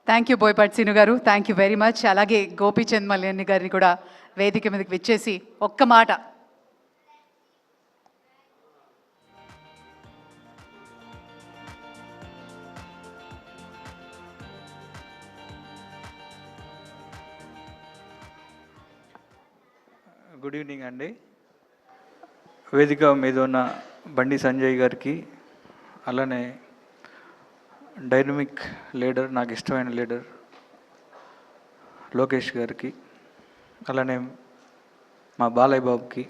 Thank you Boyapati scene గారు, thank you very much. అలాగే గోపీచంద్ మల్యాణి గారిని కూడా వేదిక మీదకి విచ్చేసి ఒక్క మాట. గుడ్ ఈవినింగ్ అండి. వేదిక మీద ఉన్న బండి సంజయ్ గారికి, అలానే డైనమిక్ లీడర్, నాకు ఇష్టమైన లీడర్ లోకేష్ గారికి, అలానే మా బాలయ్య బాబుకి,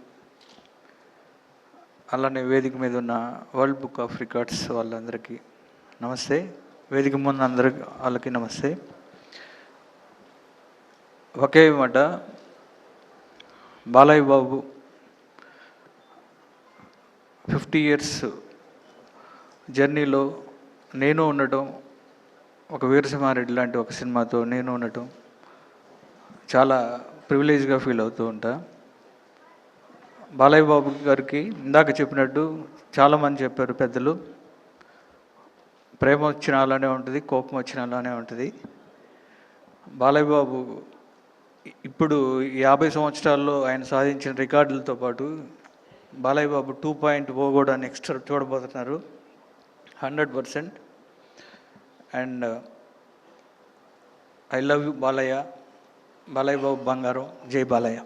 అలానే వేదిక మీద ఉన్న వరల్డ్ బుక్ ఆఫ్ రికార్డ్స్ వాళ్ళందరికీ నమస్తే. వేదిక ముందు అందరికి వాళ్ళకి నమస్తే. ఒకే మాట, బాలయ్య బాబు 50 years జర్నీలో నేను ఉండటం, ఒక వీరసింహారెడ్డి లాంటి ఒక సినిమాతో నేను ఉండటం చాలా ప్రివిలేజ్గా ఫీల్ అవుతూ ఉంటా. బాలయ్య బాబు గారికి ఇందాక చెప్పినట్టు చాలామంది చెప్పారు పెద్దలు, ప్రేమ వచ్చిన అలానే ఉంటుంది, కోపం వచ్చిన అలానే ఉంటుంది. బాలయ్య బాబు ఇప్పుడు 50 సంవత్సరాల్లో ఆయన సాధించిన రికార్డులతో పాటు బాలయ్య బాబు 2.0 కూడా నెక్స్ట్ చూడబోతున్నారు 100%. And I love you Balayya, Balayya Babu బంగారం, జై బాలయ్య.